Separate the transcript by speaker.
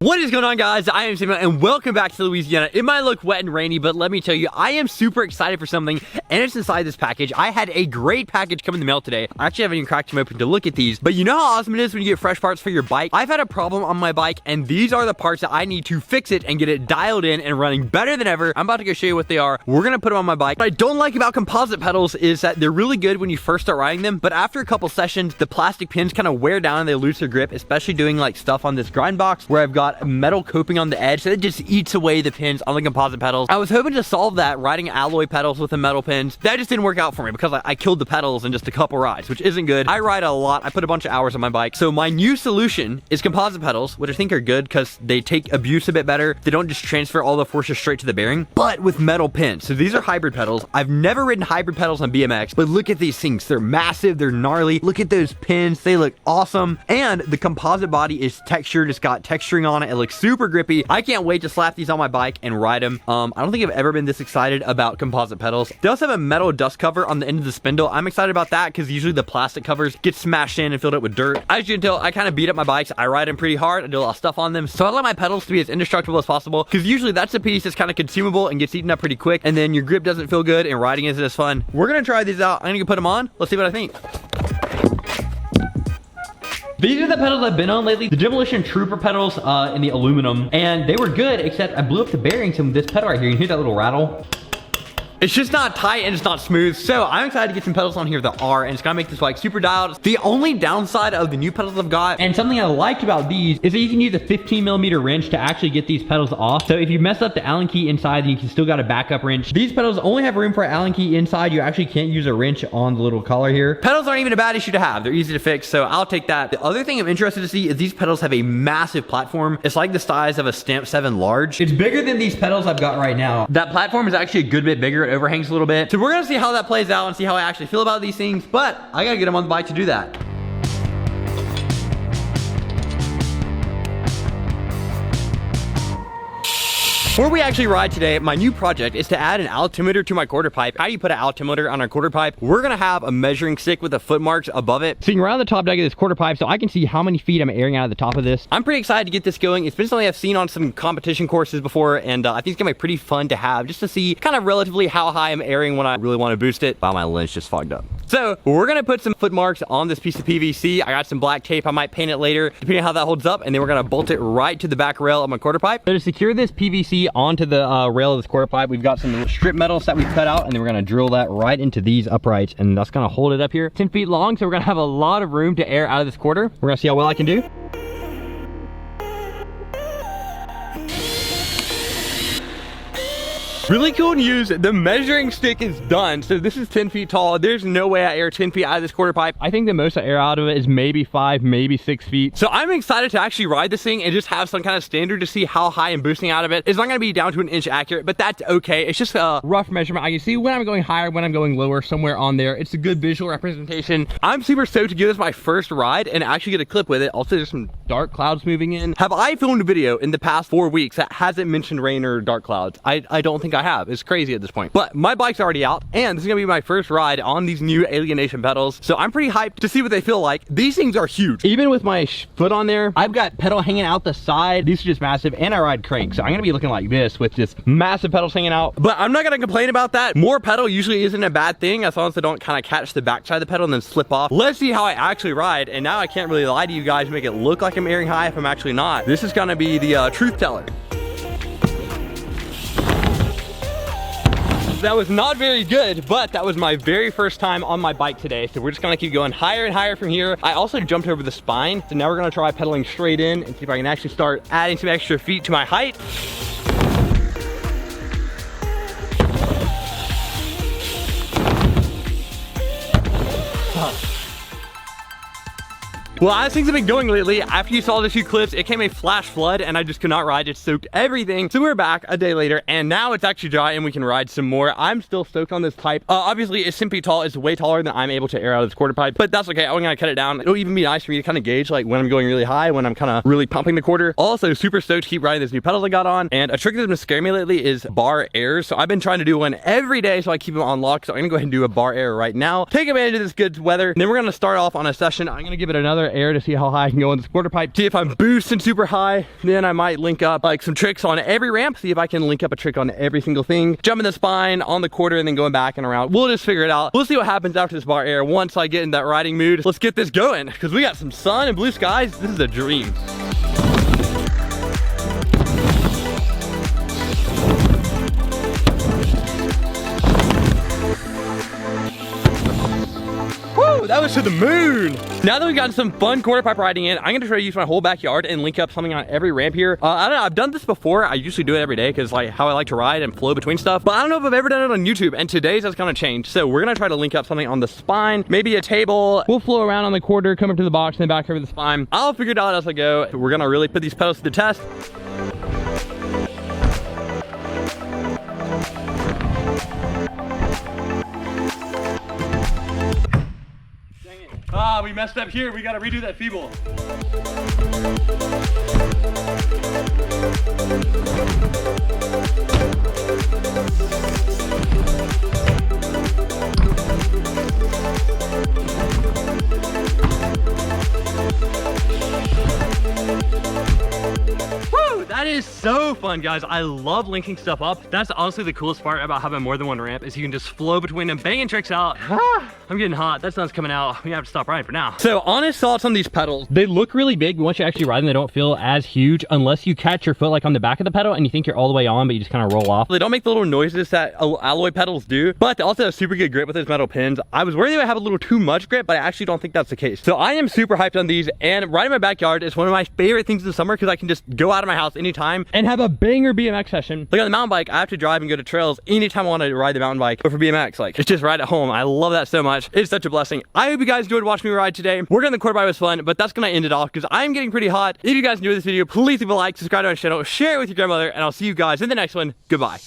Speaker 1: What is going on, guys? I am Samuel and welcome back to Louisiana. It might look wet and rainy, but let me tell you, I am super excited for something, and it's inside this package. I had a great package come in the mail today. I actually haven't even cracked them open to look at these, but you know how awesome it is when you get fresh parts for your bike? I've had a problem on my bike, and these are the parts that I need to fix it and get it dialed in and running better than ever. I'm about to go show you what they are. We're gonna put them on my bike. What I don't like about composite pedals is that they're really good when you first start riding them, but after a couple sessions, the plastic pins kind of wear down and they lose their grip, especially doing like stuff on this grind box where I've got metal coping on the edge, so it just eats away the pins on the composite pedals. I was hoping to solve that riding alloy pedals with the metal pins. That just didn't work out for me because I killed the pedals in just a couple rides, which isn't good. I ride a lot. I put a bunch of hours on my bike. So my new solution is composite pedals, which I think are good because they take abuse a bit better. They don't just transfer all the forces straight to the bearing, but with metal pins. So these are hybrid pedals. I've never ridden hybrid pedals on BMX, but look at these things. They're massive. They're gnarly. Look at those pins. They look awesome. And the composite body is textured. It's got texturing on it. It looks super grippy. I can't wait to slap these on my bike and ride them. I don't think I've ever been this excited about composite pedals. They also have a metal dust cover on the end of the spindle. I'm excited about that because usually the plastic covers get smashed in and filled up with dirt. As you can tell, I kind of beat up my bikes. I ride them pretty hard. I do a lot of stuff on them. So I like my pedals to be as indestructible as possible because usually that's a piece that's kind of consumable and gets eaten up pretty quick, and then your grip doesn't feel good and riding isn't as fun. We're gonna try these out. I'm gonna go put them on. Let's see what I think. These are the pedals I've been on lately. The Demolition Trooper pedals in the aluminum. And they were good, except I blew up the bearings from this pedal right here. You hear that little rattle? It's just not tight and it's not smooth. So I'm excited to get some pedals on here that are, and it's gonna make this bike super dialed. The only downside of the new pedals I've got, and something I liked about these, is that you can use a 15mm wrench to actually get these pedals off. So if you mess up the Allen key inside, then you can still got a backup wrench. These pedals only have room for an Allen key inside. You actually can't use a wrench on the little collar here. Pedals aren't even a bad issue to have. They're easy to fix, so I'll take that. The other thing I'm interested to see is these pedals have a massive platform. It's like the size of a Stamp 7 large. It's bigger than these pedals I've got right now. That platform is actually a good bit bigger. It overhangs a little bit. So we're gonna see how that plays out and see how I actually feel about these things, but I gotta get them on the bike to do that. Before we actually ride today, my new project is to add an altimeter to my quarter pipe. How do you put an altimeter on a quarter pipe? We're gonna have a measuring stick with the foot marks above it, sitting around the top deck of this quarter pipe so I can see how many feet I'm airing out of the top of this. I'm pretty excited to get this going. It's been something I've seen on some competition courses before, and I think it's gonna be pretty fun to have just to see kind of relatively how high I'm airing when I really want to boost it. Wow, my lens just fogged up. So we're gonna put some foot marks on this piece of PVC. I got some black tape. I might paint it later, depending on how that holds up, and then we're gonna bolt it right to the back rail of my quarter pipe. So to secure this PVC onto the rail of this quarter pipe, we've got some strip metals that we cut out, and then we're gonna drill that right into these uprights, and that's gonna hold it up here. 10 feet long, so we're gonna have a lot of room to air out of this quarter. We're gonna see how well I can do. Really cool news, the measuring stick is done. So this is 10 feet tall. There's no way I air 10 feet out of this quarter pipe. I think the most I air out of it is maybe 5, maybe 6 feet. So I'm excited to actually ride this thing and just have some kind of standard to see how high I'm boosting out of it. It's not gonna be down to an inch accurate, but that's okay. It's just a rough measurement. I can see when I'm going higher, when I'm going lower, somewhere on there. It's a good visual representation. I'm super stoked to give this my first ride and actually get a clip with it. Also, there's some dark clouds moving in. Have I filmed a video in the past 4 weeks that hasn't mentioned rain or dark clouds? I don't think I have. It's crazy at this point, but my bike's already out and this is gonna be my first ride on these new Alienation pedals, so I'm pretty hyped to see what they feel like. These things are huge. Even with my foot on there, I've got pedal hanging out the side. These are just massive, and I ride crank, so I'm gonna be looking like this with just massive pedals hanging out, but I'm not gonna complain about that. More pedal usually isn't a bad thing as long as they don't kind of catch the backside of the pedal and then slip off. Let's see how I actually ride, and now I can't really lie to you guys, make it look like I'm airing high if I'm actually not. This is gonna be the truth teller. That was not very good, but that was my very first time on my bike today, so we're just gonna keep going higher and higher from here. I also jumped over the spine, so now we're gonna try pedaling straight in and see if I can actually start adding some extra feet to my height. Well, as things have been going lately, after you saw the 2 clips, it came a flash flood and I just could not ride. It soaked everything. So we're back a day later and now it's actually dry and we can ride some more. I'm still stoked on this pipe. Obviously, it's simply tall. It's way taller than I'm able to air out of this quarter pipe, but that's okay. I'm gonna cut it down. It'll even be nice for me to kind of gauge like when I'm going really high, when I'm kind of really pumping the quarter. Also, super stoked to keep riding this new pedals I got on. And a trick that's been scaring me lately is bar airs. So I've been trying to do one every day so I keep them on lock. So I'm gonna go ahead and do a bar air right now. Take advantage of this good weather. And then we're gonna start off on a session. I'm gonna give it another of air to see how high I can go on this quarter pipe. See if I'm boosting super high. Then I might link up like some tricks on every ramp. See if I can link up a trick on every single thing. Jumping the spine on the quarter and then going back and around. We'll just figure it out. We'll see what happens after this bar air. Once I get in that riding mood, let's get this going because we got some sun and blue skies. This is a dream. That was to the moon. Now that we've gotten some fun quarter pipe riding in, I'm gonna try to use my whole backyard and link up something on every ramp here. I don't know, I've done this before. I usually do it every day because like how I like to ride and flow between stuff, but I don't know if I've ever done it on YouTube, and today's that's gonna change. So we're gonna try to link up something on the spine, maybe a table. We'll flow around on the quarter, come up to the box, and then back over the spine. I'll figure it out as I go. We're gonna really put these pedals to the test. Ah, we messed up here. We gotta redo that feeble. That is so fun, guys. I love linking stuff up. That's honestly the coolest part about having more than one ramp is you can just flow between them, banging tricks out. I'm getting hot. That sun's coming out. We have to stop riding for now. So honest thoughts on these pedals. They look really big, but once you actually ride them, they don't feel as huge unless you catch your foot like on the back of the pedal and you think you're all the way on, but you just kind of roll off. They don't make the little noises that alloy pedals do, but they also have super good grip with those metal pins. I was worried they would have a little too much grip, but I actually don't think that's the case. So I am super hyped on these, and riding my backyard is one of my favorite things in the summer because I can just go out of my house anytime and have a banger BMX session. Like on the mountain bike, I have to drive and go to trails anytime I want to ride the mountain bike, but for BMX, like it's just right at home. I love that so much. It's such a blessing. I hope you guys enjoyed watching me ride today. We're gonna the quarter bike was fun, but that's gonna end it off because I'm getting pretty hot. If you guys enjoyed this video, please leave a like, subscribe to my channel, share it with your grandmother, and I'll see you guys in the next one. Goodbye.